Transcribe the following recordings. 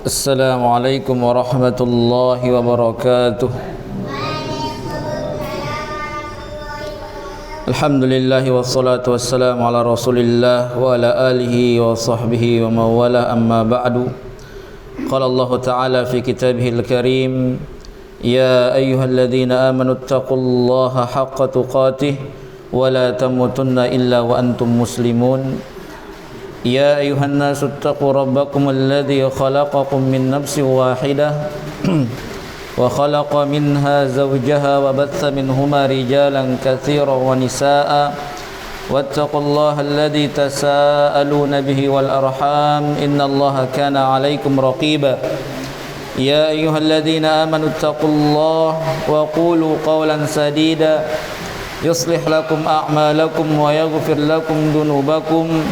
Assalamualaikum warahmatullahi wabarakatuh. Alhamdulillahi wassalatu wassalamu ala rasulillah wa ala alihi wa sahbihi wa mawala amma ba'du. Qala Allah ta'ala fi kitabihil karim, ya ayyuhalladzina amanu taqullaha haqqa tuqatih wa la tamutunna illa wa antum muslimun. Ya ayuhan nasu attaqu rabbakum alladhi khalaqakum min nafsin wahidah wa khalaqa minha zawjaha wa batha minhuma rijalan katsiran wa nisaa'a wattaqullaha alladhi tasaaluna bihi wal arham innallaha kana 'alaykum raqiba. Ya ayyuhalladzina amanu taqullaha wa qulu qawlan sadida yuslih lakum a'malakum wa yaghfir lakum dhunubakum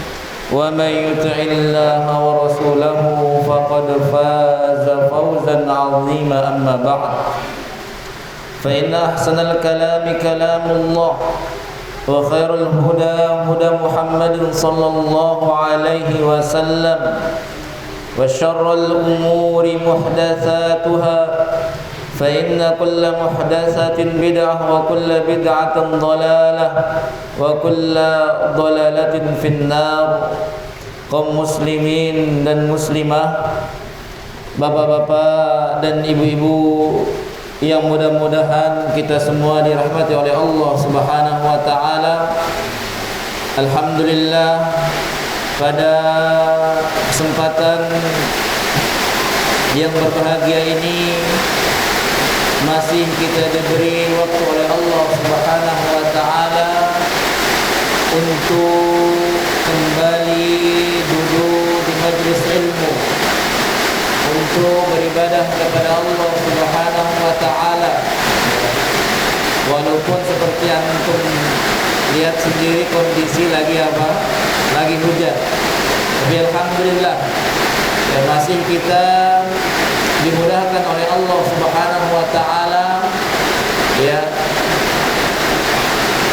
وَمَن يُطِعِ اللَّهَ وَرَسُولَهُ فَقَدْ فَازَ فَوْزًا عَظِيمًا أَمَّا بَعْدُ فَإِنَّ أَحْسَنَ الْكَلَامِ كَلَامُ اللَّهِ وَخَيْرَ الْهُدَى هُدَى مُحَمَّدٍ صَلَّى اللَّهُ عَلَيْهِ وَسَلَّمَ وَشَرَّ الْأُمُورِ مُحْدَثَاتُهَا فإن كل محدثة بدعة وكل بدعة ضلالة وكل ضلالة في النار. Kaum muslimin dan muslimah, bapak-bapak dan ibu-ibu yang mudah-mudahan kita semua dirahmati oleh Allah Subhanahu wa taala. Alhamdulillah, pada kesempatan yang berbahagia ini masih kita diberi waktu oleh Allah Subhanahu wa taala untuk kembali duduk di majlis ilmu untuk beribadah kepada Allah Subhanahu wa taala. Walaupun seperti antum lihat sendiri kondisi lagi apa? Lagi hujan. Tapi alhamdulillah ya masih kita dimudahkan oleh Allah Subhanahu wa taala ya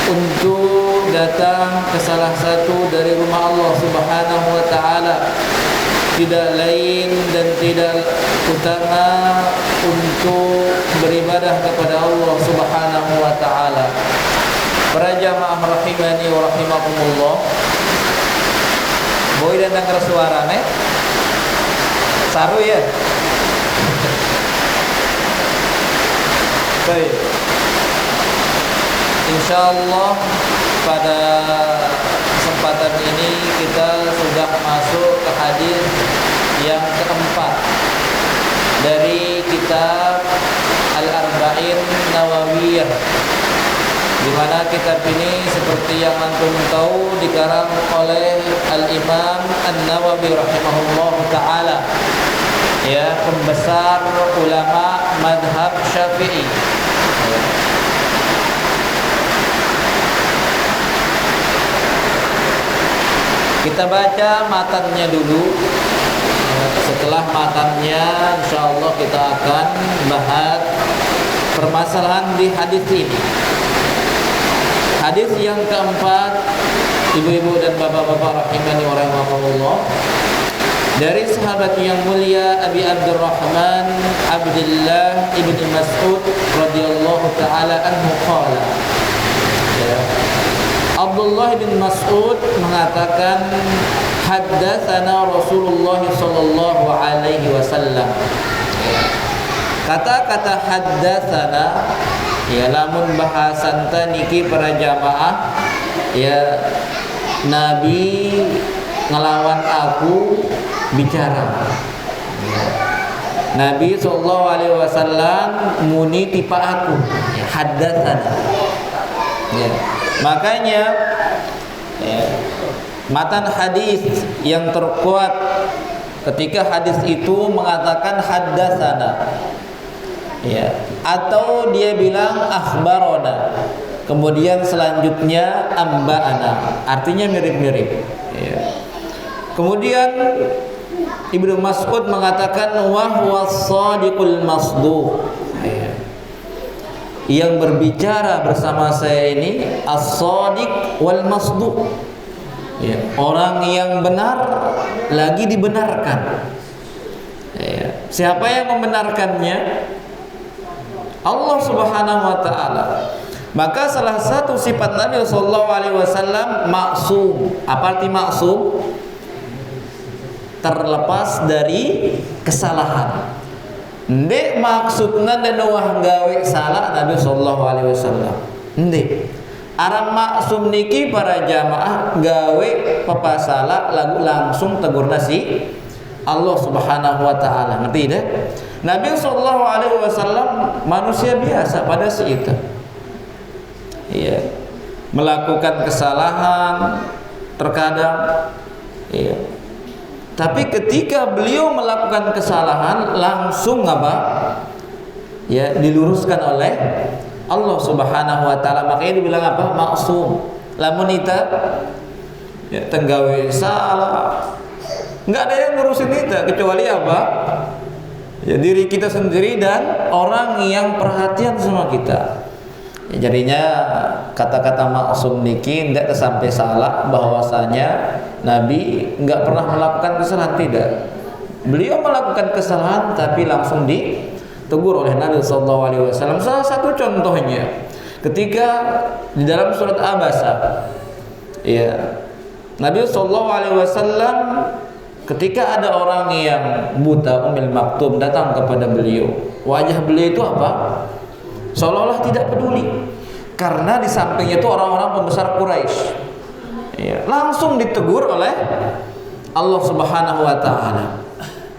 untuk datang ke salah satu dari rumah Allah Subhanahu wa taala, tidak lain dan tidak utama untuk beribadah kepada Allah Subhanahu wa taala. Para jamaah rahimani wa rahimakumullah, boy dan dengar suarane saru ya. Baik, insyaallah pada kesempatan ini kita sudah masuk ke hadis yang keempat dari kitab Al-Arba'in Nawawiyah, di mana kitab ini seperti yang antum tahu dikarang oleh Al-Imam An-Nawawi rahimahullah ta'ala, ya, pembesar ulama madhab Syafi'i. Kita baca matannya dulu. Setelah matannya, insyaallah kita akan bahas permasalahan di hadis ini. Hadis yang keempat, ibu-ibu dan bapak-bapak rahimani wa rahimakumullah, dari sahabat yang mulia Abi Abdurrahman Abdullah ibn Mas'ud radhiyallahu taala anhu qala, ya, Abdullah bin Mas'ud mengatakan, haddatsana Rasulullah sallallahu alaihi wasallam. Kata-kata haddatsana ya lamun bahasan niki para jamaah ya, Nabi ngelawan aku bicara. Nabi sallallahu alaihi wasallam muni tipa aku, ya, haddatsana. Ya. Makanya ya, matan hadis yang terkuat ketika hadis itu mengatakan haddatsana, ya, atau dia bilang akhbarona, kemudian selanjutnya amba'ana, artinya mirip-mirip, ya. Kemudian Ibnu Mas'ud mengatakan wa huwas shadiqul masduq, ya. Yang berbicara bersama saya ini as-shadiq wal masduq, ya, orang yang benar lagi dibenarkan, ya. Siapa yang membenarkannya? Allah Subhanahu wa taala. Maka salah satu sifat Nabi sallallahu alaihi wasallam maksum. Apa arti maksum? Terlepas dari kesalahan. Ndek maksudna dan wah gawe salah Nabi sallallahu alaihi wasallam. Ndek. Aran maksum niki para jamaah gawe papasala lagu langsung tegur nasi Allah Subhanahu wa taala. Ngerti dah? Nabi sallallahu alaihi wasallam manusia biasa pada si itu. Iya. Melakukan kesalahan terkadang, iya. Tapi ketika beliau melakukan kesalahan langsung apa? Ya, diluruskan oleh Allah Subhanahu wa taala. Makanya dibilang apa? Maksum. Lamun ita ya tenggawe salah. Enggak ada yang ngurusin kita kecuali apa? Ya diri kita sendiri dan orang yang perhatian sama kita. Ya, jadinya kata-kata maksum niki tidak sampai salah bahwasanya Nabi enggak pernah melakukan kesalahan, tidak. Beliau melakukan kesalahan tapi langsung ditegur oleh Nabi sallallahu alaihi wasallam. Salah satu contohnya ketika di dalam surat Abasa, ya, Nabi sallallahu alaihi wasallam ketika ada orang yang buta Ummul Maktum datang kepada beliau, wajah beliau itu apa? Seolah-olah tidak peduli, karena di sampingnya itu orang-orang pembesar Quraisy. Ya, langsung ditegur oleh Allah Subhanahu wa taala.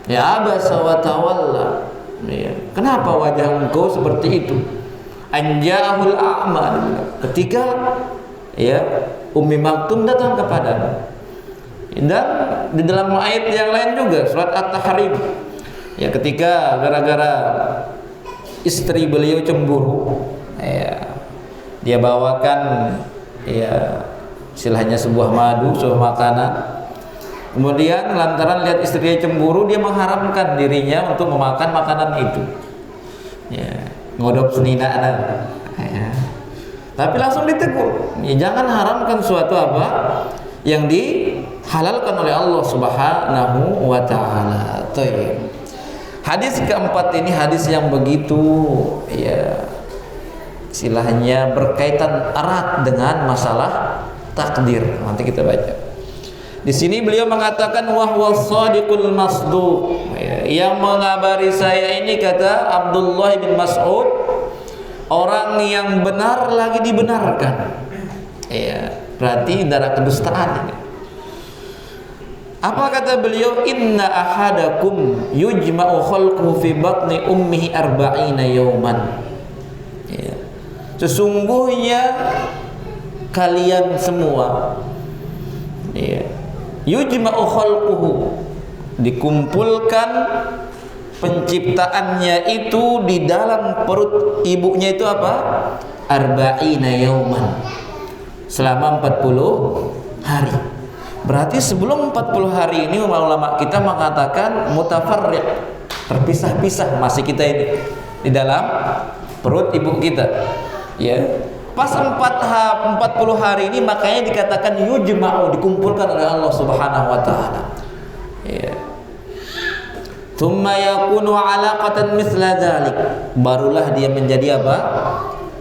Ya abasa wa tawalla. Ya, kenapa wajah engkau seperti itu? Anja'ahul a'ma. Ketika ya Ummi Maktum datang kepadanya. Dan di dalam ayat yang lain juga surat At-Tahrim. Ya, ketika gara-gara istri beliau cemburu, ya, dia bawakan ya istilahnya sebuah madu, sebuah makanan. Kemudian lantaran lihat istrinya cemburu, dia mengharamkan dirinya untuk memakan makanan itu. Ya, ngodop seninana. Ya. Tapi langsung ditegur, ya, jangan haramkan suatu apa yang dihalalkan oleh Allah Subhanahu wa taala. Hadis keempat ini hadis yang begitu ya istilahnya berkaitan erat dengan masalah takdir. Nanti kita baca. Di sini beliau mengatakan wahwa shadiqul masduq. Ya, yang mengabari saya ini kata Abdullah bin Mas'ud, orang yang benar lagi dibenarkan. Ya, berarti darah kedustaan ini. Apa kata beliau? Inna ahadakum yujma'u khalquhu fi batni ummihi arba'ina yawman. Ya. Sesungguhnya kalian semua, ya, yujma'u khalquhu, dikumpulkan penciptaannya itu di dalam perut ibunya itu apa? Arba'ina yawman, selama 40 hari. Berarti sebelum 40 hari ini ulama kita mengatakan mutafarriq, terpisah-pisah masih kita ini di dalam perut ibu kita. Ya. Pas 40 hari ini makanya dikatakan yujma'u, dikumpulkan oleh Allah Subhanahu wa taala. Ya. Tsumma yakunu 'alaqatan mithla dzalik. Barulah dia menjadi apa?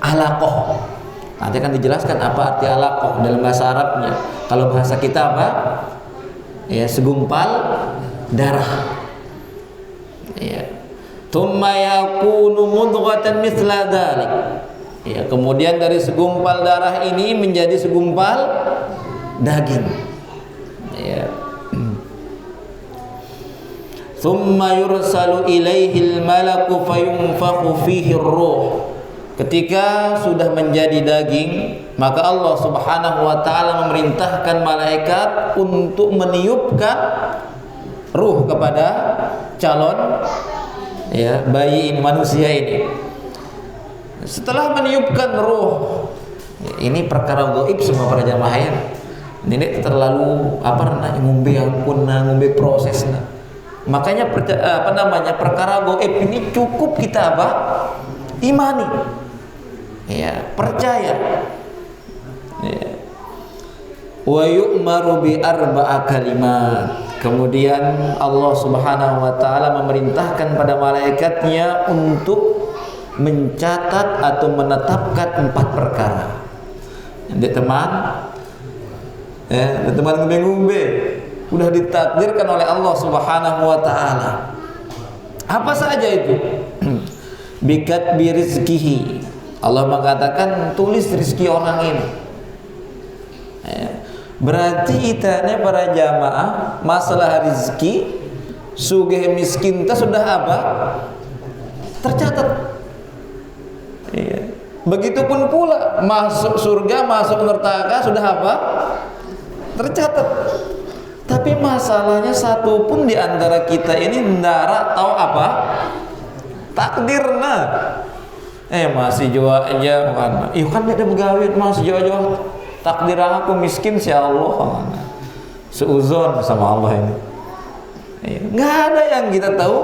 Alaqah. Nanti akan dijelaskan apa arti alaqah dalam bahasa Arabnya. Kalau bahasa kita apa? Ya, segumpal darah. Ya. Tsumma yakunu mudghatan mithla dzalik. Ya, kemudian dari segumpal darah ini menjadi segumpal daging. Ya. Tsumma yursalu ilaihil malaku fayunfakhu fihi ar-ruh. Ketika sudah menjadi daging, maka Allah Subhanahu wa taala memerintahkan malaikat untuk meniupkan ruh kepada calon ya bayi ini, manusia ini. Setelah meniupkan ruh, ya, ini perkara gaib semua para jamaah ya. Ini terlalu ngombe ampun, ngombe prosesnya. Makanya perkara gaib ini cukup kita apa? Imani. Ya, percaya. Ya. Wa yu'maru bi arba'a kalimat. Kemudian Allah Subhanahu wa taala memerintahkan pada malaikatnya untuk mencatat atau menetapkan 4 perkara. Dek teman, teman ngumbe-ngumbe, udah ditakdirkan oleh Allah Subhanahu wa taala. Apa saja itu? Bikat birizkihi. Allah mengatakan tulis rezeki orang ini. Berarti itanya para jamaah masalah rezeki sugih miskin ta sudah apa? Tercatat. Iya. Begitupun pula masuk surga, masuk neraka sudah apa? Tercatat. Tapi masalahnya satu pun di antara kita ini ndara tahu apa? Takdirna. Masih jua aja kan. Kan ada begawe masih jauh-jauh. Takdir aku miskin si Allah. Seuzon sama Allah ini. Nggak ada yang kita tahu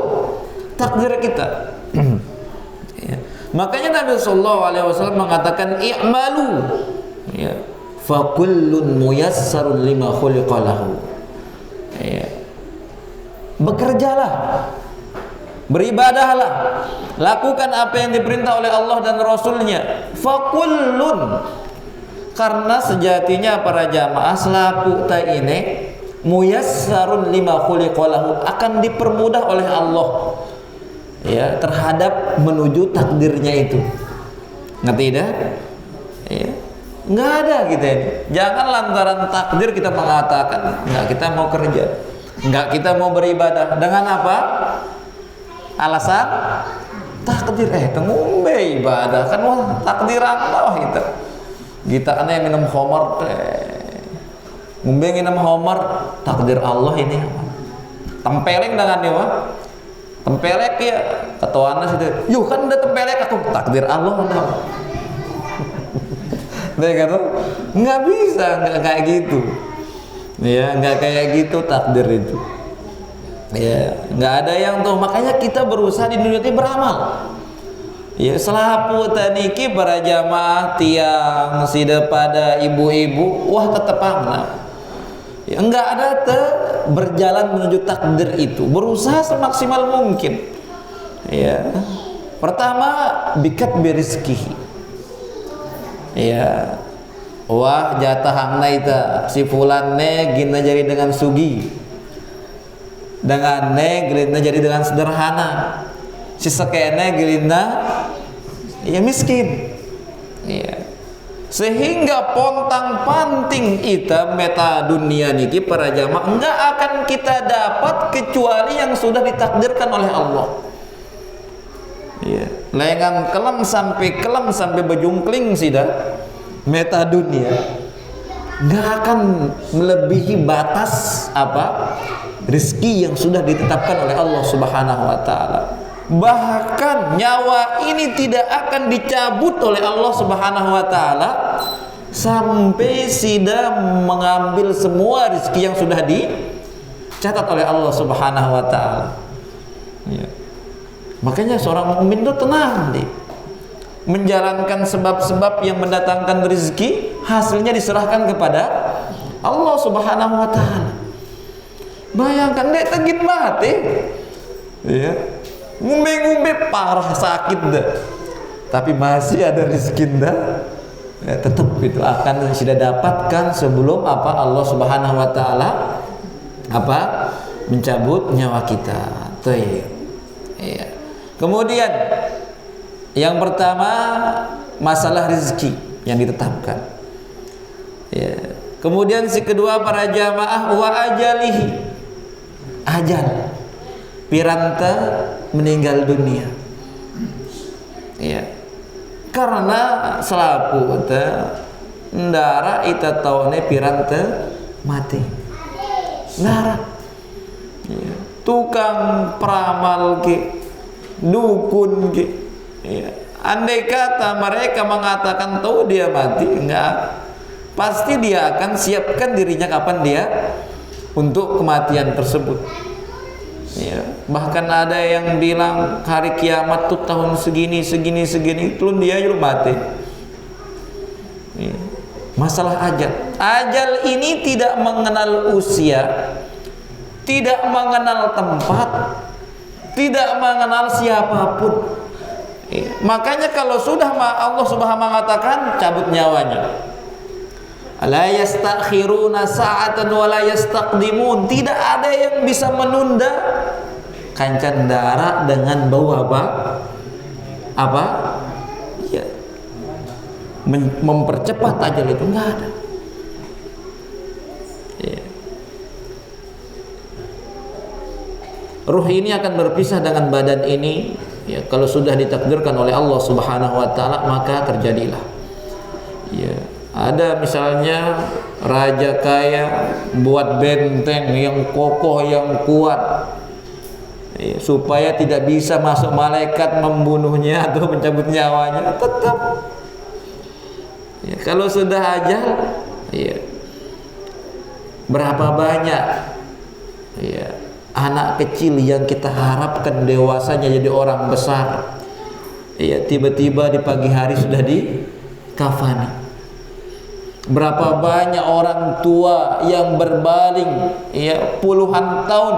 takdir kita. Makanya Nabi sallallahu alaihi wasallam mengatakan i'malu. Fa kullun muyassarun lima khuliqa lahu. Bekerjalah, beribadahlah, lakukan apa yang diperintah oleh Allah dan Rasulnya. Fakullun, karena sejatinya para jamaah selaku ta ini muyassarun lima khuliqalahu, akan dipermudah oleh Allah terhadap menuju takdirnya itu. Ngerti dah? Nggak ada kita ini. Jangan lantaran takdir kita mengatakan nggak, kita mau kerja, nggak, kita mau beribadah dengan apa? Alasan takdir. Tengumbe ibadah kan, wah takdir Allah itu. Kita kan yang minum khamar, ngumbe minum khamar, takdir Allah ini. Tempeleng dengan dia, tempelek ya ketuanan situ. Yuk kan udah tempelek aku, takdir Allah dah. Nggak bisa, nggak kayak gitu. Nggak kayak gitu takdir itu. Nggak ada yang tahu. Makanya kita berusaha di dunia ini beramal. Selapu taniki para jamaah tiang sida pada ibu-ibu, wah tetap aman. Nggak ada berjalan menuju takdir itu. Berusaha semaksimal mungkin. Pertama, bikat birizkihi. Wah jatah hangna ita si fulan ne gina jadi dengan sugi, dengan ne gelina jadi dengan sederhana, si sekene gelina miskin. Sehingga pontang panting ita meta dunia niki para jamaah enggak akan kita dapat kecuali yang sudah ditakdirkan oleh Allah. Lengan kelem sampai bejungkling sida meta dunia nggak akan melebihi batas apa rezeki yang sudah ditetapkan oleh Allah Subhanahu wa taala. Bahkan nyawa ini tidak akan dicabut oleh Allah Subhanahu wa taala sampai sida mengambil semua rezeki yang sudah dicatat oleh Allah Subhanahu wa taala. Makanya seorang mukmin itu tenang deh, menjalankan sebab-sebab yang mendatangkan rezeki, hasilnya diserahkan kepada Allah Subhanahu wa taala. Bayangkan deh tegit mati, ngumbe-ngumbe parah sakit dah, tapi masih ada rezeki dah, tetap itu akan sudah dapatkan sebelum apa Allah Subhanahu wa taala apa mencabut nyawa kita. Kemudian yang pertama masalah rezeki yang ditetapkan. Kemudian si kedua para jamaah wa ajalihi, ajal piranta meninggal dunia. Karena selapu ndara ita taune piranta mati. Ndara tukang peramal ke dukun ke, andai kata mereka mengatakan tahu dia mati, enggak, pasti dia akan siapkan dirinya kapan dia untuk kematian tersebut. Bahkan ada yang bilang hari kiamat tuh tahun segini itu dia juga mati. Masalah ajal ini tidak mengenal usia, tidak mengenal tempat, tidak mengenal siapapun. Makanya kalau sudah Allah Subhanahu mengatakan cabut nyawanya, la yastakhiruna sa'atan wa la yastaqdimun, tidak ada yang bisa menunda kancan darah dengan bau apa ya, mempercepat ajal itu enggak ada ya. Ruh ini akan berpisah dengan badan ini ya, kalau sudah ditakdirkan oleh Allah Subhanahu wa taala, maka terjadilah ya. Ada misalnya raja kaya buat benteng yang kokoh, yang kuat ya, supaya tidak bisa masuk malaikat membunuhnya atau mencabut nyawanya, tetap ya, kalau sudah ajal ya, berapa banyak ya, anak kecil yang kita harapkan dewasanya jadi orang besar ya, tiba-tiba di pagi hari sudah dikafani. Berapa banyak orang tua yang berbaring ya, puluhan tahun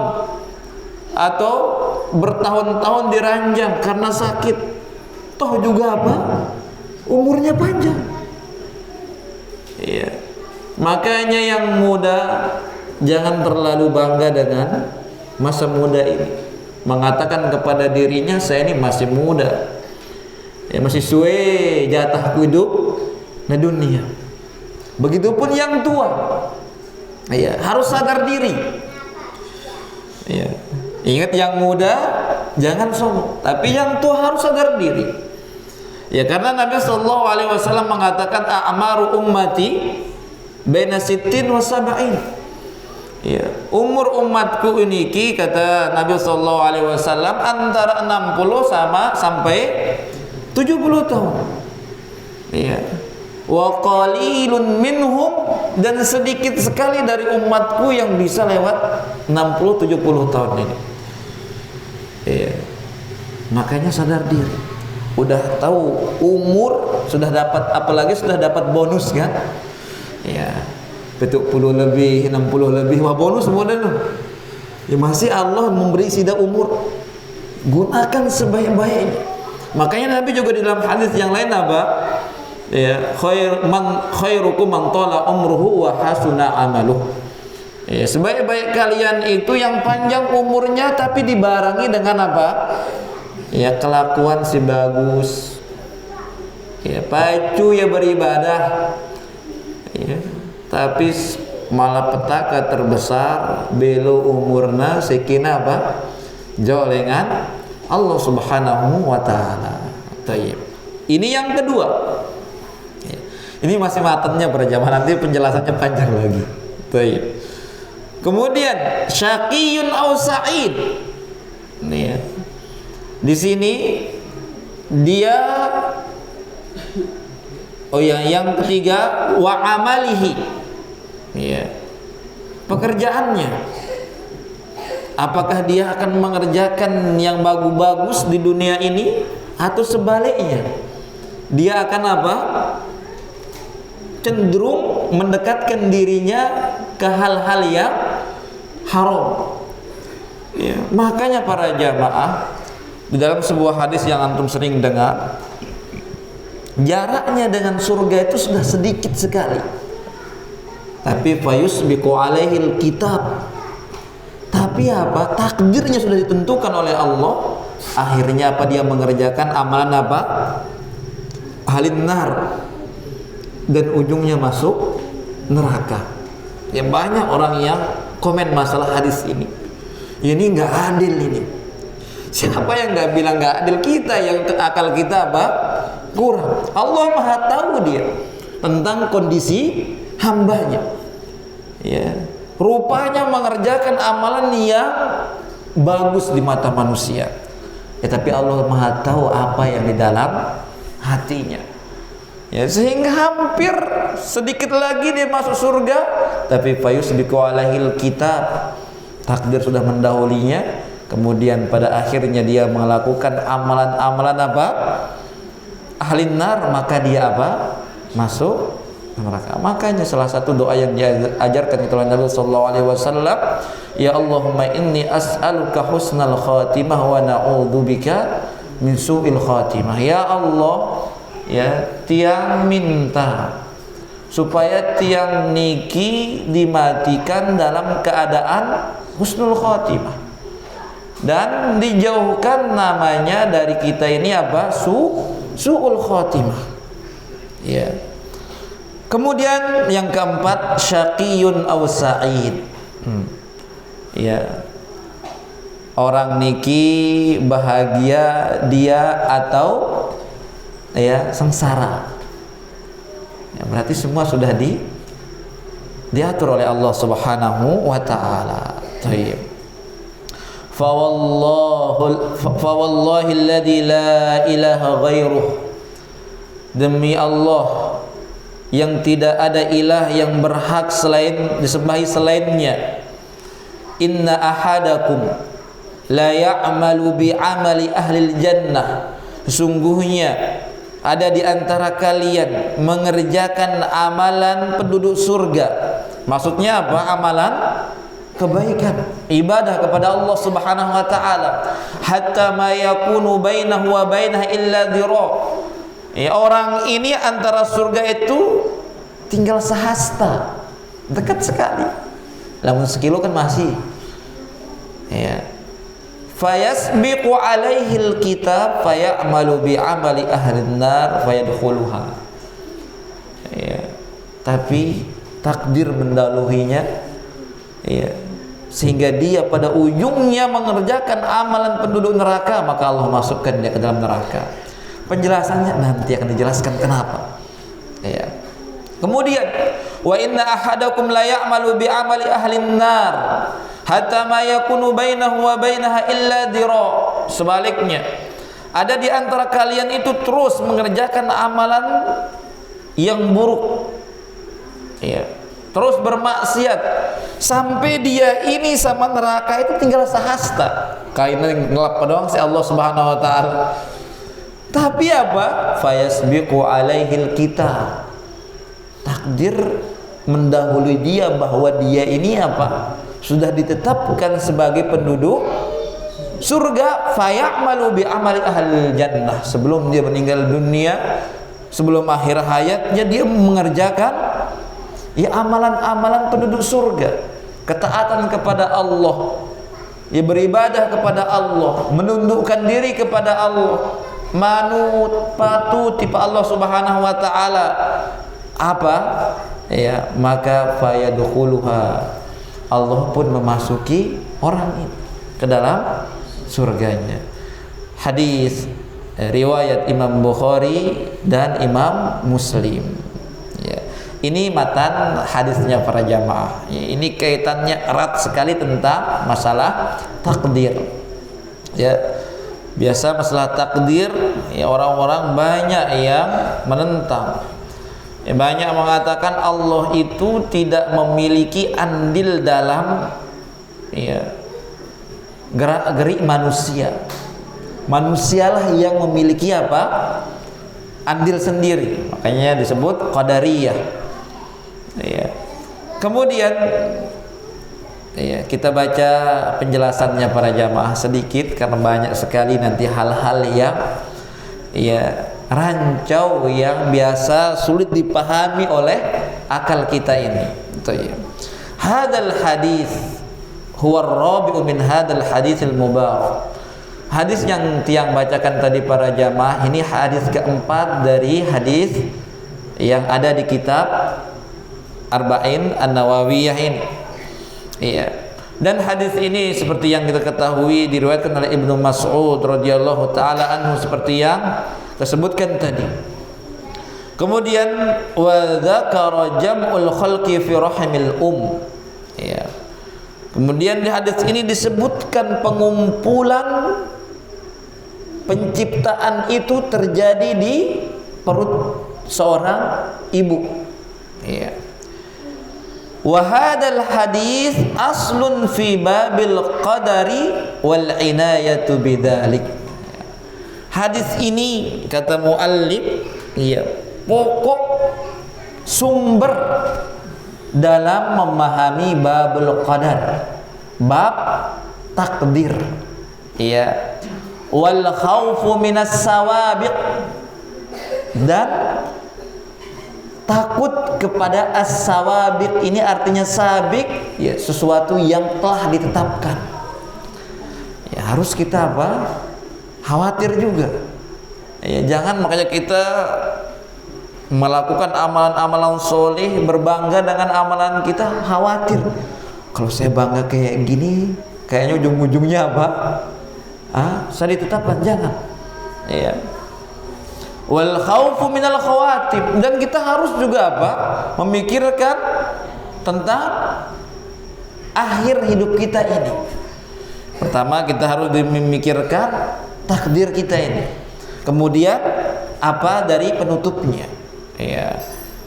atau bertahun-tahun diranjang karena sakit, toh juga apa, umurnya panjang ya. Makanya yang muda jangan terlalu bangga dengan masa muda ini, mengatakan kepada dirinya, saya ini masih muda ya, masih suwe jatah hidup di dunia. Begitupun yang tua ya, harus sadar diri ya. Ingat, yang muda jangan sombong, tapi yang tua harus sadar diri ya, karena Nabi SAW mengatakan a'maru ummati baina sittin wa sab'in ya, umur umatku ini, kata Nabi SAW, antara 60 sampai 70 tahun ya. Wa qalilun minhum, dan sedikit sekali dari umatku yang bisa lewat 60-70 tahun ini ya. Makanya sadar diri, udah tahu umur, sudah dapat, apalagi sudah dapat bonus kan ya, 70 lebih, 60 lebih, wah bonus model ya, masih Allah memberi sida umur, gunakan sebaik-baiknya. Makanya Nabi juga di dalam hadis yang lain apa ya, khairukum man tala umruhu wa hasuna amaluh ya, sebaik-baik kalian itu yang panjang umurnya tapi dibarengi dengan apa ya, kelakuan si bagus ya, pacu ya beribadah ya, tapi malapetaka terbesar belo umurna sekina apa, jolengan Allah Subhanahu wa taala. Tayyib. Ini yang kedua. Ini masih matanya para jamaah, nanti penjelasannya panjang lagi. Baik. Kemudian syaqiyun au sa'id. Nih ya. Di sini dia yang ketiga wa amalihi. Ya. Pekerjaannya. Apakah dia akan mengerjakan yang bagus-bagus di dunia ini atau sebaliknya? Dia akan apa? Cenderung mendekatkan dirinya ke hal-hal yang haram ya. Makanya para jamaah, di dalam sebuah hadis yang antum sering dengar, jaraknya dengan surga itu sudah sedikit sekali, tapi fayusbiqu alaihil kitab, tapi apa, takdirnya sudah ditentukan oleh Allah. Akhirnya apa, dia mengerjakan amalan apa, ahlin nar, dan ujungnya masuk neraka ya. Banyak orang yang komen masalah hadis ini, ini nggak adil ini. Siapa yang nggak bilang nggak adil? Kita yang akal kita apa, kurang. Allah maha tahu dia tentang kondisi hambanya ya. Rupanya mengerjakan amalan yang bagus di mata manusia ya, tapi Allah maha tahu apa yang di dalam hatinya ya, sehingga hampir sedikit lagi dia masuk surga, tapi fayusbiqu alaihil kitab, takdir sudah mendahulinya. Kemudian pada akhirnya dia melakukan amalan-amalan apa, ahli nar, maka dia apa, masuk neraka. Makanya salah satu doa yang diajarkan oleh Nabi sallallahu alaihi wasallam, ya Allahumma inni as'aluka husnal khatimah wa na'udzubika min su'il khatimah. Ya Allah, ya tiang minta supaya tiang niki dimatikan dalam keadaan husnul khatimah dan dijauhkan namanya dari kita ini apa? Su'ul khatimah. Ya. Kemudian yang keempat, syaqiyun aw sa'id. Ya. Orang niki bahagia dia atau ya sengsara. Ya, berarti semua sudah diatur oleh Allah Subhanahu wa taala. Baik. Fa wallahi alladzi la ilaha ghairuh. Demi Allah yang tidak ada ilah yang berhak selain disembahi selainnya. Inna ahadakum la ya'malu bi amali ahlil jannah. Sesungguhnya ada di antara kalian mengerjakan amalan penduduk surga. Maksudnya apa? Amalan kebaikan, ibadah kepada Allah Subhanahu wa taala. Hatta ma yakunu bainahu wa bainaha illa dhira. Ya, orang ini antara surga itu tinggal sehasta, dekat sekali. Namun sekilo kan masih. Ya. Fayasbiqu alaihil kitab fayamalu bi amali ahlin nar fayadkhuluha. Ya. Tapi takdir mendahuluinya, ya, sehingga dia pada ujungnya mengerjakan amalan penduduk neraka, maka Allah masukkan dia ke dalam neraka. Penjelasannya nanti akan dijelaskan kenapa. Ya. Kemudian wa inna ahadakum la ya'malu bi amali ahlin nar hatta ma yakunu bainahu wa bainaha illa dhira. Sebaliknya, ada di antara kalian itu terus mengerjakan amalan yang buruk, ya, terus bermaksiat sampai dia ini sama neraka itu tinggal sehasta, kainnya ngelap doang si Allah Subhanahu wa taala. Tapi apa? Fayasbiqu alaihil kitab. Takdir mendahului dia bahwa dia ini apa? Sudah ditetapkan sebagai penduduk surga. Fayamalu bi amali ahlil jannah. Sebelum dia meninggal dunia, sebelum akhir hayatnya, dia mengerjakan ya amalan-amalan penduduk surga, ketaatan kepada Allah, ya beribadah kepada Allah, menundukkan diri kepada Allah, manut patuh kepada Allah Subhanahu wa taala. Apa? Ya, maka fayadkhuluha. Allah pun memasuki orang ini ke dalam surganya. Hadis riwayat Imam Bukhari dan Imam Muslim. Ya. Ini matan hadisnya para jamaah. Ya, ini kaitannya erat sekali tentang masalah takdir. Ya. Biasa masalah takdir, ya, orang-orang banyak yang menentang. Ya, banyak mengatakan Allah itu tidak memiliki andil dalam, ya, gerak-gerik manusia. Manusialah yang memiliki apa? Andil sendiri. Makanya disebut qadariyah. Ya. Kemudian, ya, kita baca penjelasannya para jamaah sedikit karena banyak sekali nanti hal-hal yang, ya, rancau yang biasa sulit dipahami oleh akal kita ini. Hadal hadis huwa ar-rabi'u min hadal haditsil mubarak. Hadis yang tiang bacakan tadi para jamaah ini hadis keempat dari hadis yang ada di kitab Arba'in An-Nawawiyah ini. Iya. Dan hadis ini seperti yang kita ketahui diriwayatkan oleh Ibnu Mas'ud radhiyallahu taala anhu seperti yang tersebutkan tadi. Kemudian wa dzakara jam'ul khalqi fi rahimil ya. Kemudian di hadis ini disebutkan pengumpulan penciptaan itu terjadi di perut seorang ibu. Ya. Wa hadzal hadis aslun fi babil qadari wal inayatu bidzalik. Hadis ini kata muallif, ya, pokok sumber dalam memahami babul qadar, bab takdir. Ya, wal khaufu minas sawabiq, dan takut kepada as-sawabiq. Ini artinya sabik, ya, sesuatu yang telah ditetapkan. Ya, harus kita apa? Khawatir juga. Ya, jangan makanya kita melakukan amalan-amalan soleh, berbangga dengan amalan kita, khawatir. Kalau saya bangga kayak gini, kayaknya ujung-ujungnya apa? Saya ditetapkan. Jangan. Ya. Wal khaufu minal khawatim, dan kita harus juga apa? Memikirkan tentang akhir hidup kita ini. Pertama, kita harus memikirkan takdir kita ini. Kemudian apa dari penutupnya? Ya.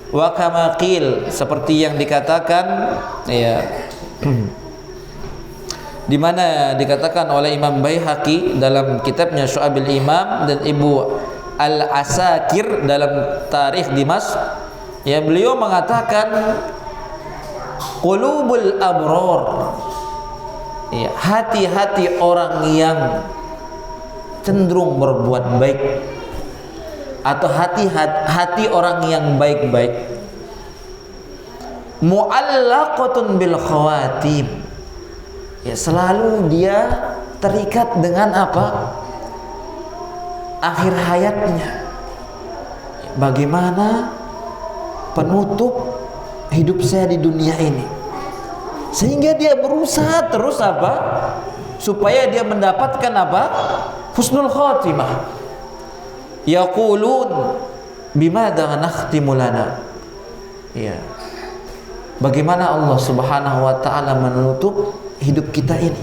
Wa kama qil, seperti yang dikatakan, ya, di mana dikatakan oleh Imam Baihaqi dalam kitabnya Syu'abil Imam dan Ibu Al-Asakir dalam Tarikh Dimash, ya, beliau mengatakan qulubul abror, ya, hati-hati orang yang cenderung berbuat baik, atau hati orang yang baik-baik, mu'allaqatun bil khawatim, ya, selalu dia terikat dengan apa? Akhir hayatnya. Bagaimana penutup hidup saya di dunia ini, sehingga dia berusaha terus apa? Supaya dia mendapatkan apa? Husnul khatimah. Yaqulun bimadza nakhtimu lana. Ya. Bagaimana Allah Subhanahu wa taala menutup hidup kita ini?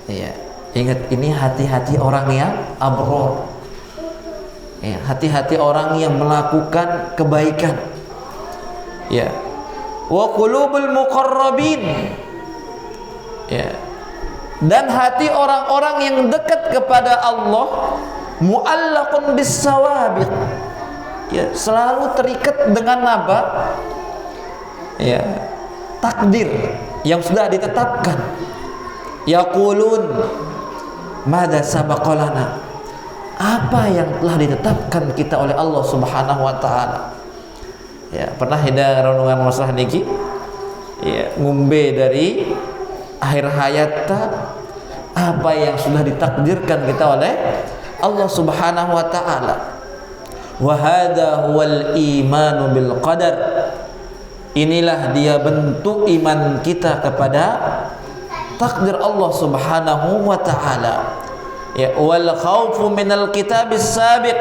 Ya. Ingat, ini hati-hati orang yang abror. Ya, hati-hati orang yang melakukan kebaikan. Ya. Wa qulubul muqarrabin. Ya. Dan hati orang-orang yang dekat kepada Allah mu'allaqun bis sawabiq. Ya, selalu terikat dengan apa? Ya, takdir yang sudah ditetapkan. Yaqulun madza sabaqalana, apa yang telah ditetapkan kita oleh Allah Subhanahu wa taala. Ya, pernah ada renungan masalah niki, ya, ngumbe dari akhir hayatnya apa yang sudah ditakdirkan kita oleh Allah Subhanahu wa taala. Wa hadza huwal imanu bil qadar. Inilah dia bentuk iman kita kepada takdir Allah Subhanahu wa taala. Ya, wal khaufu minal kitabis sabiq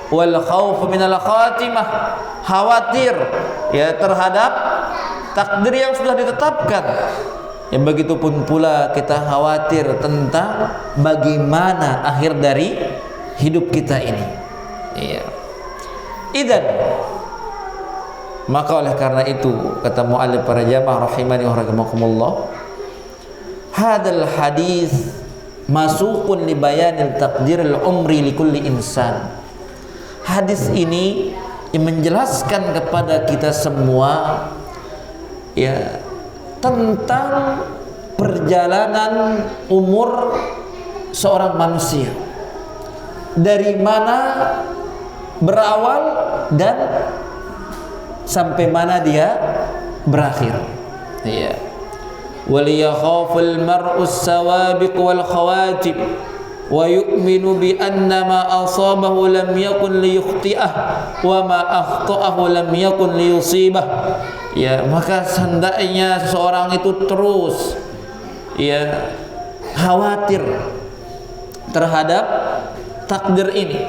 wal khaufu minal khatimah, khawatir, ya, terhadap takdir yang sudah ditetapkan. Ya, begitupun pula kita khawatir tentang bagaimana akhir dari hidup kita ini. Iya. Idzan, maka oleh karena itu kata muallif para jamaah rahimani wa rahimakumullah, hadal hadis masukun li bayanil taqdiril umri li kulli insan. Hadis ini yang menjelaskan kepada kita semua, ya, tentang perjalanan umur seorang manusia, dari mana berawal dan sampai mana dia berakhir. Ya. Waliyakhaful mar'us sawabiq wal khawatim wa yu'minu bi anna ma asabahu lam yakun liyukhti'ah wa ma akhta'ahu lam yakun liyusibah. Ya, maka hendaknya seseorang itu terus, ya, khawatir terhadap takdir ini.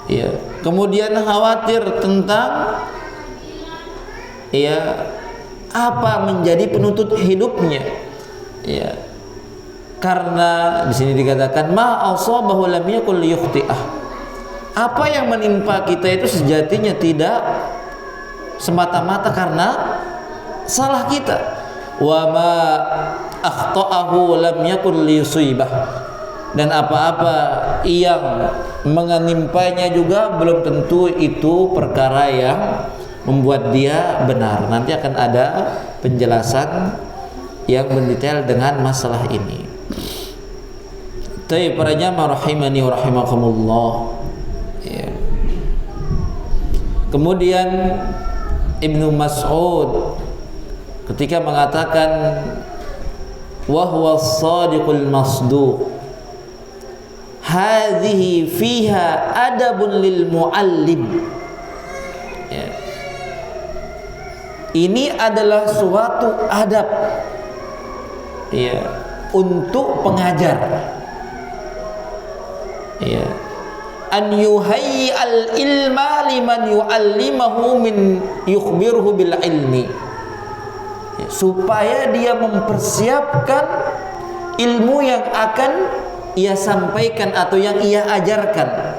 Ya, kemudian khawatir tentang, ya, apa menjadi penutup hidupnya. Ya. Karena di sini dikatakan ma asabahu lam yakul liyukhti'ah. Apa yang menimpa kita itu sejatinya tidak semata-mata karena salah kita. Wa ma akhta'ahu lam yakul liyusibah. Dan apa-apa yang menimpanya juga belum tentu itu perkara yang membuat dia benar. Nanti akan ada penjelasan yang mendetail dengan masalah ini. Tapi para jamaah rahimani wa rahimakumullah, ya. Kemudian Ibnu Mas'ud ketika mengatakan wa huwa as-sadiqul masduq, hadhihi fiha adabun lil muallim, ya. Ini adalah suatu adab, ya, untuk pengajar, ya, an yuhayyi al ilma liman yuallimahu min yukhbiruhu bil ilmi, ya, supaya dia mempersiapkan ilmu yang akan ia sampaikan atau yang ia ajarkan,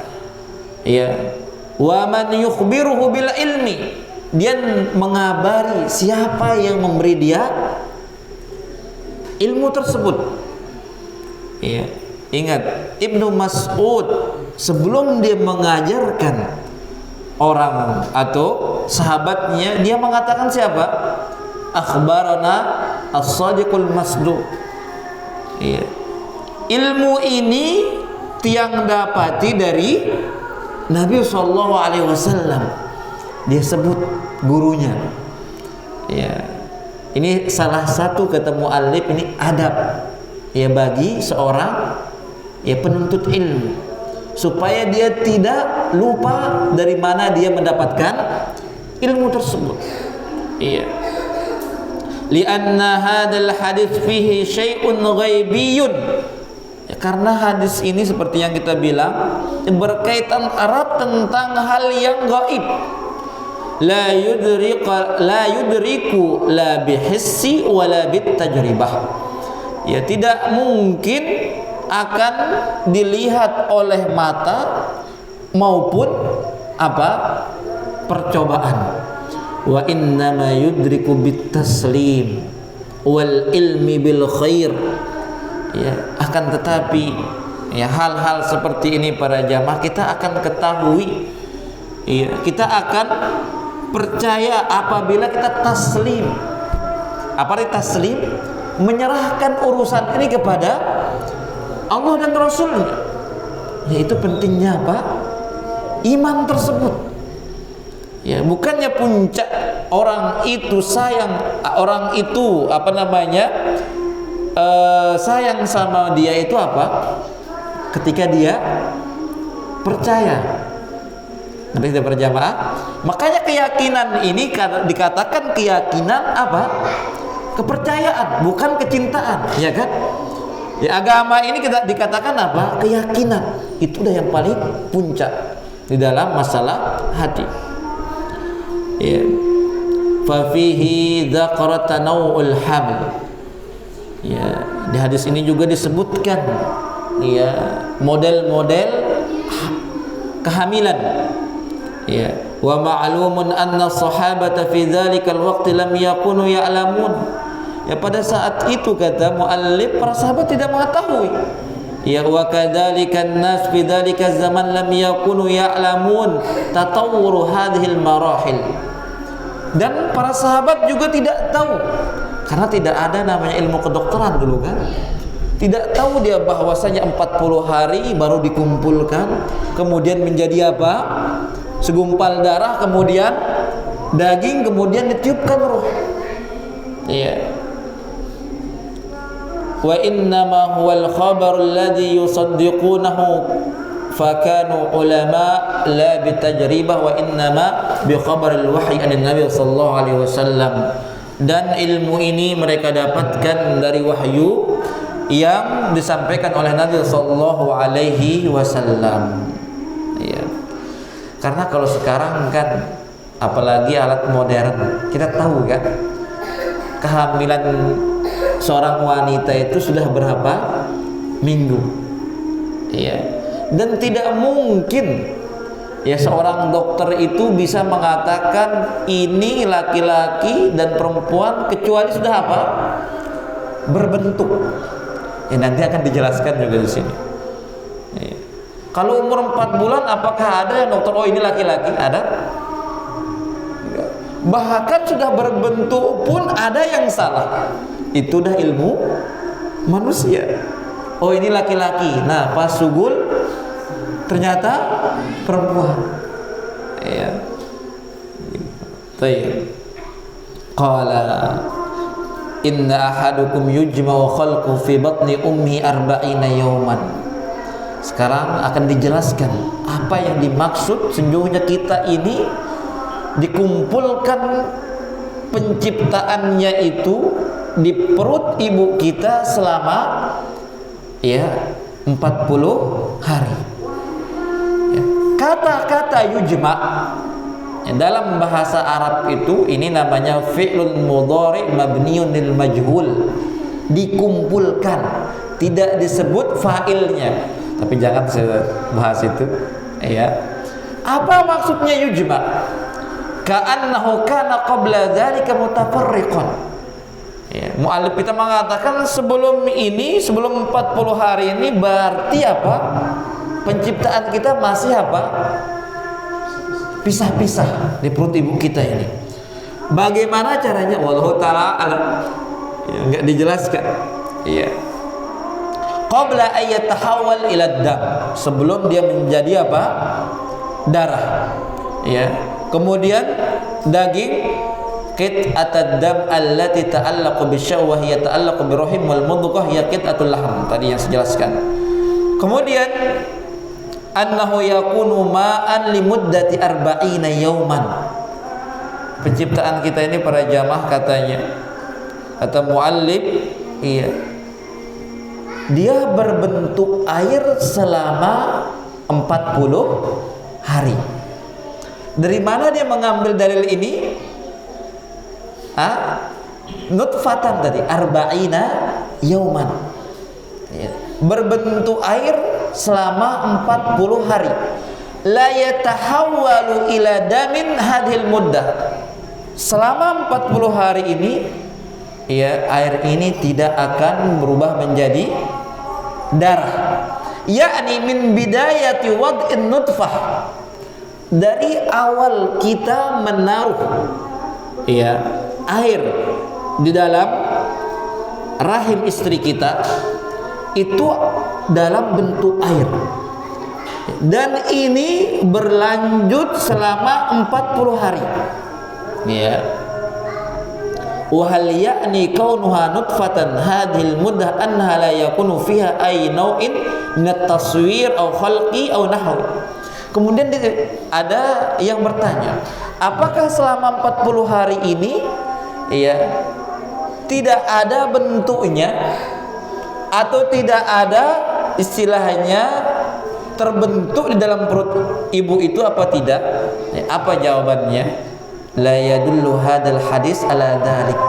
ya. Wa man yukhbiruhu bil ilmi, dia mengabari siapa yang memberi dia ilmu tersebut, ya. Ingat, Ibnu Mas'ud sebelum dia mengajarkan orang atau sahabatnya, dia mengatakan siapa? Akhbarana as-sadiqul masduq, ya. Ilmu ini tiang dapati dari Nabi SAW. Dia sebut gurunya, ya. Ini salah satu kata muallif, ini adab, ya, bagi seorang, ya, penuntut ilmu, supaya dia tidak lupa dari mana dia mendapatkan ilmu tersebut, iya. Lianna hadzal hadits fihi syai'un ghaibiyyun, ya, karena hadis ini seperti yang kita bilang berkaitan erat tentang hal yang gaib. La yudriku la bihissi wala bitajribah, ya, tidak mungkin akan dilihat oleh mata maupun apa? Percobaan. Wa innama yudriku bitaslim wal ilmi bil khair, ya. Akan tetapi, ya, hal-hal seperti ini para jamaah kita akan ketahui, ya, kita akan percaya apabila kita taslim. Apa itu taslim? Menyerahkan urusan ini kepada Allah dan Rasulnya. Yaitu pentingnya apa? Iman tersebut. Ya, bukannya puncak orang itu sayang, orang itu apa namanya? Sayang sama dia itu apa? Ketika dia percaya. Nanti kita berjamaah. Makanya keyakinan ini dikatakan keyakinan apa? Kepercayaan, bukan kecintaan, ya kan? Ya, agama ini kita dikatakan apa? Keyakinan. Itu udah yang paling puncak di dalam masalah hati. Ya. Fa fihi dzakara tanawul haml. Ya, di hadis ini juga disebutkan, ya, model-model kehamilan. Ya, wa ma'lumun anna sahabata fi dzalikal waqti lam yakunu ya'lamun. Ya, pada saat itu kata muallif, para sahabat tidak mengetahui. Ya, wa kadzalikan nas fi dzalika zaman lam yakunu ya'lamun tatawwur hadhil marahil. Dan para sahabat juga tidak tahu, karena tidak ada namanya ilmu kedokteran dulu kan. Tidak tahu dia bahwasanya 40 hari baru dikumpulkan, kemudian menjadi apa? Segumpal darah, kemudian daging, kemudian ditiupkan ruh. Iya. Wa innama huwal khabar alladhi yusaddiqunahu fakanu ulama la bitajribah wa innama bi khabaril wahyi an Nabi sallallahu alaihi wasallam. Dan ilmu ini mereka dapatkan dari wahyu yang disampaikan oleh Nabi sallallahu alaihi wasallam. Iya. Karena kalau sekarang kan, apalagi alat modern, kita tahu kan, kehamilan seorang wanita itu sudah berapa minggu, ya. Dan tidak mungkin, ya, seorang dokter itu bisa mengatakan ini laki-laki dan perempuan kecuali sudah apa? Berbentuk. Ya, nanti akan dijelaskan juga di sini. Ya. Kalau umur 4 bulan, apakah ada yang dokter, oh ini laki-laki? Ada? Enggak. bahkan sudah berbentuk pun ada yang salah. Itu dah ilmu manusia. Oh ini laki-laki, nah pas sugul ternyata perempuan. Ya. Baik. Qala inna ahadukum yujma'u khalqu fi batni ummi 40 yawman. Sekarang akan dijelaskan apa yang dimaksud sesungguhnya kita ini dikumpulkan penciptaannya itu di perut ibu kita selama 40 hari. Kata-kata yujma' dalam bahasa Arab itu ini namanya fi'lun mudhari' mabniun lil majhul, dikumpulkan, tidak disebut fa'ilnya. Tapi jangan saya bahas itu, ya. Apa maksudnya yujma'? Ka'annahu kana qabla dzalika mutafarriqan. Ya, mu'allif kita mengatakan sebelum 40 hari ini berarti apa? Penciptaan kita masih apa? Pisah-pisah di perut ibu kita ini. Bagaimana caranya? Wallahu ta'ala alam. Ya, enggak dijelaskan. Iya. Qabla ayyatahawwal ila dam, sebelum dia menjadi apa? Darah. Ya. Kemudian daging qit'atud dam allati ta'allaqu bisyahwah hiya ta'allaqu birahim wal mudghah hiya qit'atul lahm, tadi yang saya jelaskan. Kemudian annahu yakunu ma'an limuddati 40 yawman. Penciptaan kita ini para jamaah katanya, kata muallif, iya, dia berbentuk air selama 40 hari. Dari mana dia mengambil dalil ini? Nutfatan tadi 40 yauman. Ya. Berbentuk air selama 40 hari. La yatahawwalu ila damin hadhil muddah. Selama 40 hari ini, ya, air ini tidak akan berubah menjadi darah. Yakni min bidayati wad'in nutfah, dari awal kita menaruh, ya, air di dalam rahim istri kita itu dalam bentuk air, dan ini berlanjut selama 40 hari, ya. Wa hal ya'ni kaunuha nutfatan hadhil muddah annaha la yakunu fiha ay naw'in min at-taswir aw khalqi aw nahwi. Kemudian ada yang bertanya, apakah selama 40 hari ini, ya, tidak ada bentuknya atau tidak ada istilahnya terbentuk di dalam perut ibu itu apa tidak? Ya, apa jawabannya? La yadullu hadal hadis ala dzalik.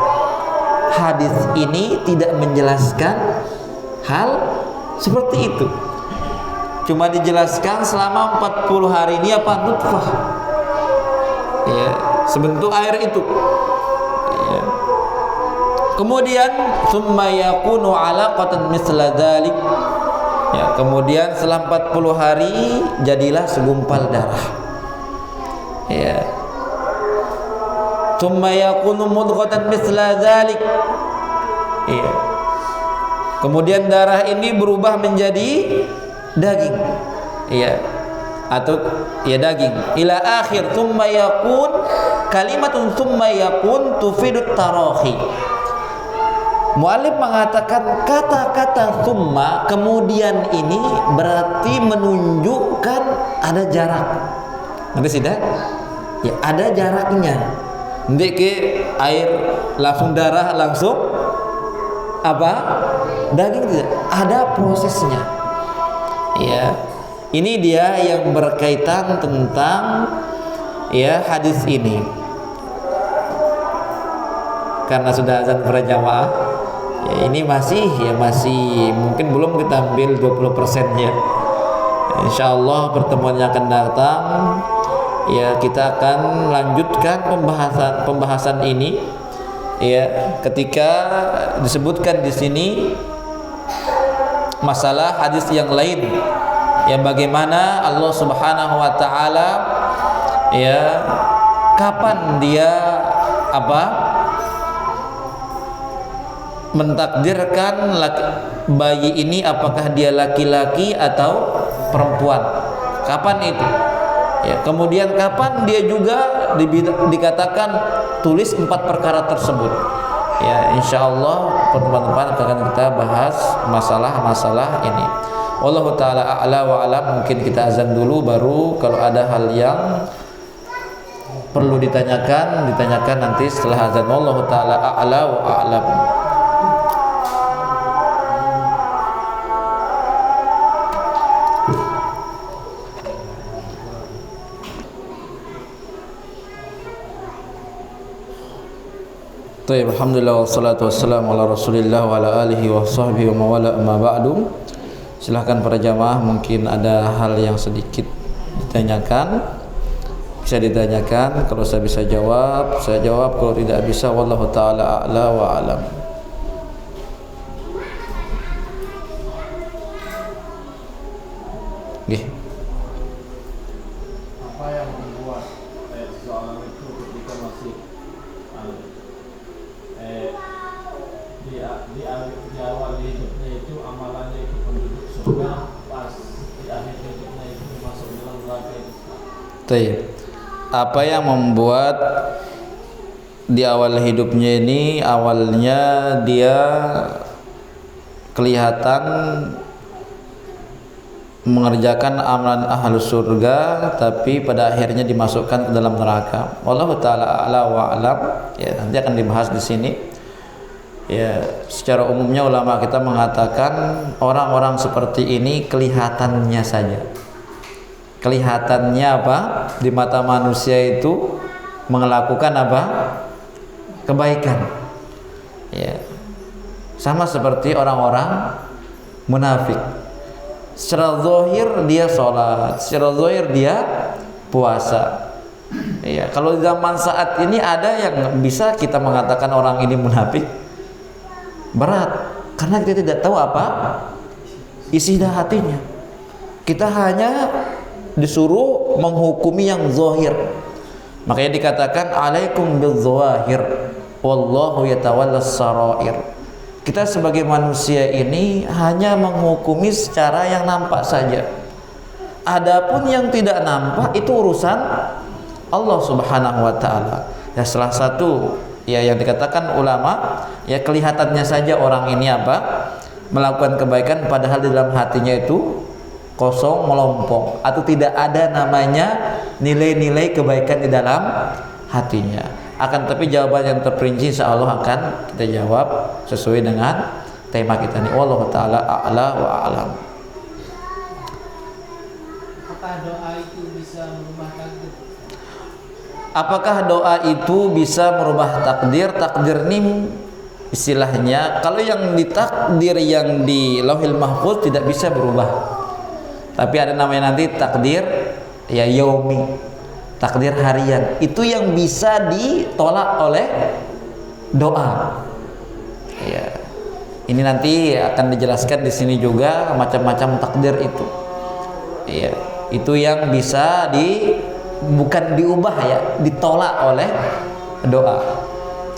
Hadis ini tidak menjelaskan hal seperti itu. Cuma dijelaskan selama 40 hari ini apa? Nutfah, ya, sebentuk air itu, ya. Kemudian summa yakunu alaqatan misla dzalik, ya, kemudian setelah 40 hari jadilah segumpal darah, ya. Summa yakunu mudghatan misla dzalik, ya. Kemudian darah ini berubah menjadi daging, ya, atau ya daging, ila akhir thumma yakun kalimatun thumma yakun tufidut tarahi. Muallif mengatakan kata-kata thumma kemudian ini berarti menunjukkan ada jarak. Nanti sudah, ya, ada jaraknya. Nanti ke air langsung darah langsung apa? Daging tidak, ada prosesnya. Ya, ini dia yang berkaitan tentang, ya, hadis ini. Karena sudah azan berjamaah, ya, ini masih mungkin belum kita ambil 20% ya. Insyaallah pertemuan yang akan datang, ya, kita akan lanjutkan pembahasan ini, ya, ketika disebutkan di sini masalah hadis yang lain, yang bagaimana Allah Subhanahu wa taala, ya, kapan dia mentakdirkan bayi ini apakah dia laki-laki atau perempuan. Kapan itu? Ya, kemudian kapan dia juga dikatakan tulis 4 perkara tersebut. Ya, insyaallah pertemuan depan akan kita bahas masalah-masalah ini. Wallahu taala a'la wa alam. Mungkin kita azan dulu, baru kalau ada hal yang perlu ditanyakan nanti setelah azan. Wallahu taala a'la wa a'lam. Baik, alhamdulillah wassalatu wassalamu ala Rasulillah wa ala alihi wa sahbihi wa mawala amma ba'du. Silahkan para jamaah, mungkin ada hal yang sedikit ditanyakan. Bisa ditanyakan, kalau saya bisa jawab, saya jawab, kalau tidak bisa wallahu taala a'la wa alam. Nggih. Apa yang membuat seorang itu ketika masih di awal hidupnya itu amalannya itu penduduk surga, pas di akhir hidupnya itu masuk dalam neraka itu? Baik. Apa yang membuat di awal hidupnya ini, awalnya dia kelihatan mengerjakan amalan ahlu surga, tapi pada akhirnya dimasukkan ke dalam neraka. Wallahu taala a'la wa alam. Ya, nanti akan dibahas di sini. Ya, secara umumnya ulama kita mengatakan orang-orang seperti ini kelihatannya saja. Kelihatannya apa? Di mata manusia itu melakukan apa? Kebaikan. Ya. Sama seperti orang-orang munafik. Secara zahir dia sholat, secara zahir dia puasa. Ya, kalau di zaman saat ini ada yang bisa kita mengatakan orang ini munafik, berat, karena kita tidak tahu apa isi hatinya. Kita hanya disuruh menghukumi yang zahir. Makanya dikatakan alaikum bizzawahir wallahu yatawallas sarair. Kita sebagai manusia ini hanya menghukumi secara yang nampak saja. Adapun yang tidak nampak itu urusan Allah Subhanahu wa taala. Ya, salah satu ya yang dikatakan ulama, ya kelihatannya saja orang ini apa? Melakukan kebaikan padahal di dalam hatinya itu kosong, melompong, atau tidak ada namanya nilai-nilai kebaikan di dalam hatinya. Akan tapi jawaban yang terperinci insyaallah akan kita jawab sesuai dengan tema kita ini. Wallahu taala a'la wa a'lam. Apakah doa itu bisa merubah takdir? Apakah doa itu bisa merubah takdir? Takdir ini istilahnya, kalau yang ditakdir yang di Lauhil Mahfuz tidak bisa berubah. Tapi ada namanya nanti takdir ya yaumi, takdir harian. Itu yang bisa ditolak oleh doa. Ya. Ini nanti akan dijelaskan di sini juga macam-macam takdir itu. Ya, itu yang bisa bukan diubah ya, ditolak oleh doa.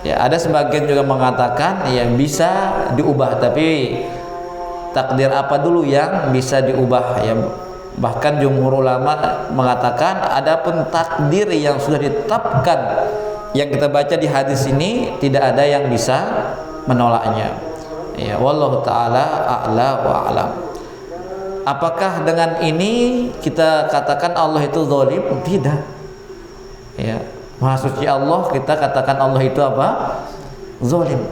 Ya, ada sebagian juga mengatakan ya bisa diubah, tapi takdir apa dulu yang bisa diubah ya. Bahkan jumhur ulama mengatakan adapun takdir yang sudah ditetapkan yang kita baca di hadis ini tidak ada yang bisa menolaknya. Ya, wallahu taala a'la wa a'lam. Apakah dengan ini kita katakan Allah itu zalim? Tidak. Ya, Maha Suci Allah kita katakan Allah itu apa? Zalim.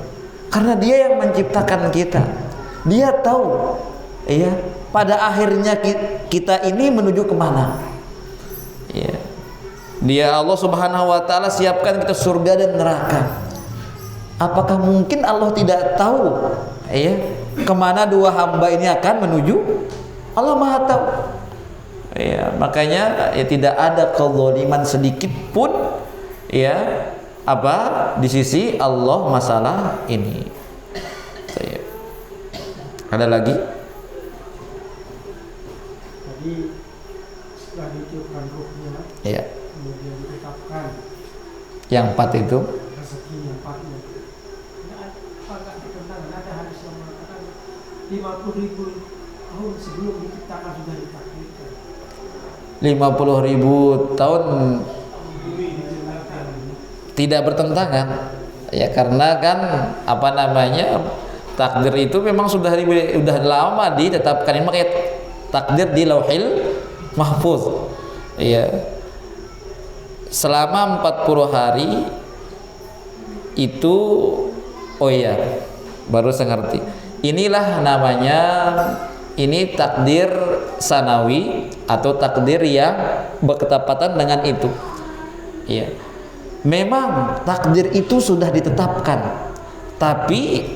Karena Dia yang menciptakan kita. Dia tahu ya, pada akhirnya kita ini menuju kemana. Ya. Dia Allah Subhanahu wa taala siapkan kita surga dan neraka. Apakah mungkin Allah tidak tahu ya kemana dua hamba ini akan menuju? Allah Maha tahu. Ya, makanya ya tidak ada kezaliman sedikit pun ya apa di sisi Allah masalah ini. Ya. Ada lagi? Jadi setelah ditiupkan ruhnya, Iya. kemudian ditetapkan Yang 4 itu. segini empatnya. Apakah bertentangan? Ada hadis yang mengatakan 50.000 tahun sebelum diciptakan sudah ditakdirkan. 50.000 tahun tidak bertentangan ya, karena kan apa namanya, takdir itu memang sudah lama ditetapkan. Ini makanya takdir di Lauhil Mahfuz ya, selama 40 hari itu. Oh iya, baru saya ngerti. Inilah namanya, ini takdir sanawi atau takdir yang berketepatan dengan itu. Ya, memang takdir itu sudah ditetapkan, tapi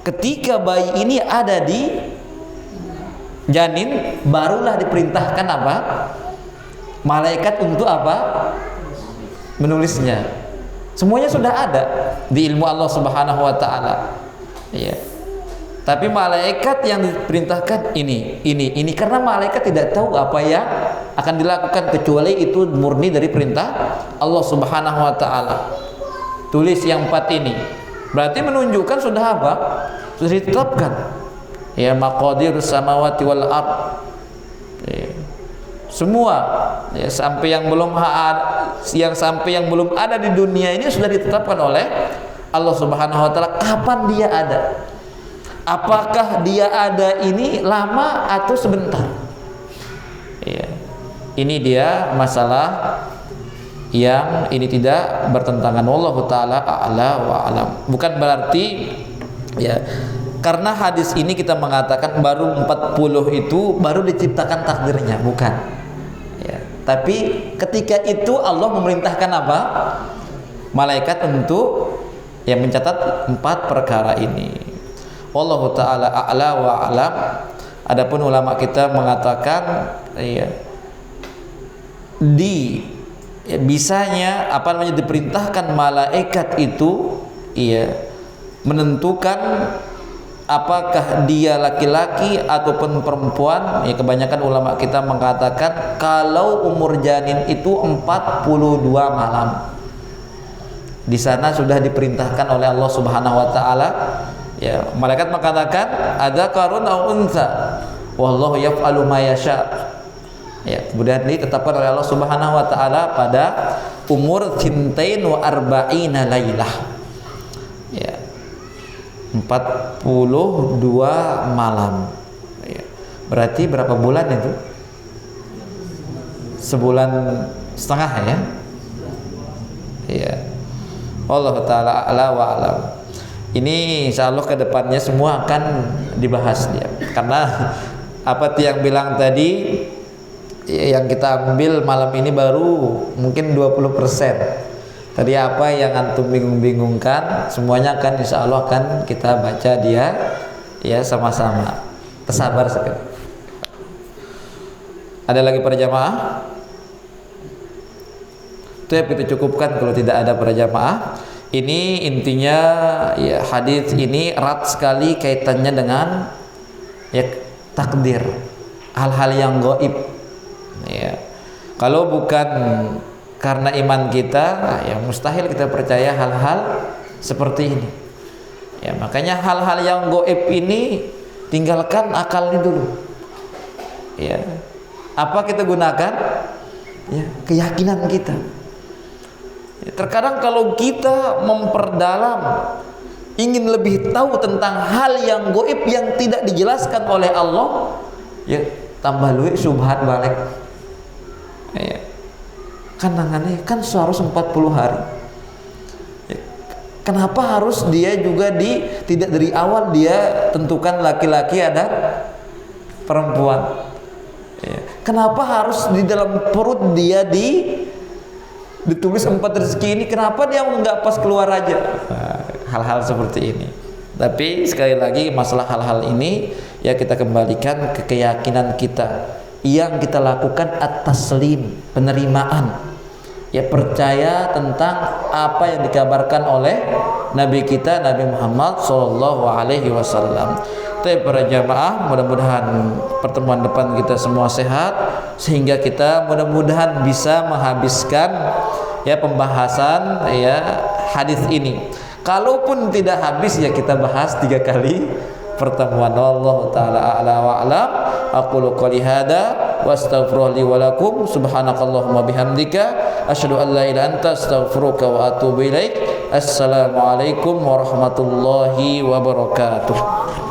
ketika bayi ini ada di janin, barulah diperintahkan apa? Malaikat untuk apa? Menulisnya. Semuanya sudah ada di ilmu Allah Subhanahu wa taala. Ya. Tapi malaikat yang diperintahkan ini karena malaikat tidak tahu apa yang akan dilakukan kecuali itu murni dari perintah Allah Subhanahu wa taala. Tulis yang 4 ini. Berarti menunjukkan sudah apa? Sudah ditetapkan. Ya, maqadirus samawati wal ard. Ya. Semua ya, sampai yang belum ada di dunia ini sudah ditetapkan oleh Allah Subhanahu wa taala kapan dia ada. Apakah dia ada ini lama atau sebentar? Ya. Ini dia masalah yang ini tidak bertentangan. Wallahu taala a'la wa alam. Bukan berarti ya karena hadis ini kita mengatakan baru 40 itu baru diciptakan takdirnya, bukan. Ya, tapi ketika itu Allah memerintahkan apa? Malaikat untuk yang mencatat 4 perkara ini. Wallahu taala a'la wa alam. Adapun ulama kita mengatakan ya, bisanya apa namanya diperintahkan malaikat itu ya menentukan apakah dia laki-laki ataupun perempuan. Ya, kebanyakan ulama kita mengatakan kalau umur janin itu 42 malam. Di sana sudah diperintahkan oleh Allah Subhanahu wa taala. Ya, malaikat mengatakan ada karun au unsa. Wallahu yaf'alu ma yasha. Ya, kemudian ditetapkan oleh Allah Subhanahu wa taala pada umur 42 lailah. Ya. 42 malam ya. Berarti berapa bulan itu? Sebulan setengah ya. Ya. Allah taala a'la wa alam. Ini insyaallah ke depannya semua akan dibahas dia. Karena apa yang bilang tadi yang kita ambil malam ini baru mungkin 20%. Tadi apa yang antum bingung-bingungkan semuanya akan insya Allah akan kita baca dia ya sama-sama. Tersabar sekali. Ada lagi para jamaah? Itu yang kita cukupkan kalau tidak ada para jamaah. Ini intinya ya, hadis ini erat sekali kaitannya dengan ya takdir, hal-hal yang gaib. Ya. Kalau bukan karena iman kita, ya mustahil kita percaya hal-hal seperti ini. Ya, makanya hal-hal yang gaib ini tinggalkan akalnya dulu. Ya. Apa kita gunakan? Ya, keyakinan kita. Ya, terkadang kalau kita memperdalam, ingin lebih tahu tentang hal yang gaib yang tidak dijelaskan oleh Allah, ya tambah luwih subhat balik. Ya. Kan nangannya kan seharusnya 40 hari. Kenapa harus dia juga tidak dari awal dia tentukan laki-laki ada perempuan? Kenapa harus di dalam perut dia ditulis 4 rezeki ini? Kenapa dia nggak pas keluar aja? Hal-hal seperti ini. Tapi sekali lagi masalah hal-hal ini ya kita kembalikan ke keyakinan kita yang kita lakukan at-taslim, penerimaan. Ya percaya tentang apa yang dikabarkan oleh Nabi kita Nabi Muhammad sallallahu alaihi wasallam. Tapi para jamaah, mudah-mudahan pertemuan depan kita semua sehat sehingga kita mudah-mudahan bisa menghabiskan ya pembahasan ya hadis ini. Kalaupun tidak habis ya kita bahas 3 kali pertemuan. Wallahu taala a'la wa a'lam. Aqulu qouli hadza wa astaghfirullaha li wa lakum. Subhanakallahumma bihamdika asyhadu an la ilaha illa anta astaghfiruka wa atubu ilaik. Assalamualaikum warahmatullahi wabarakatuh.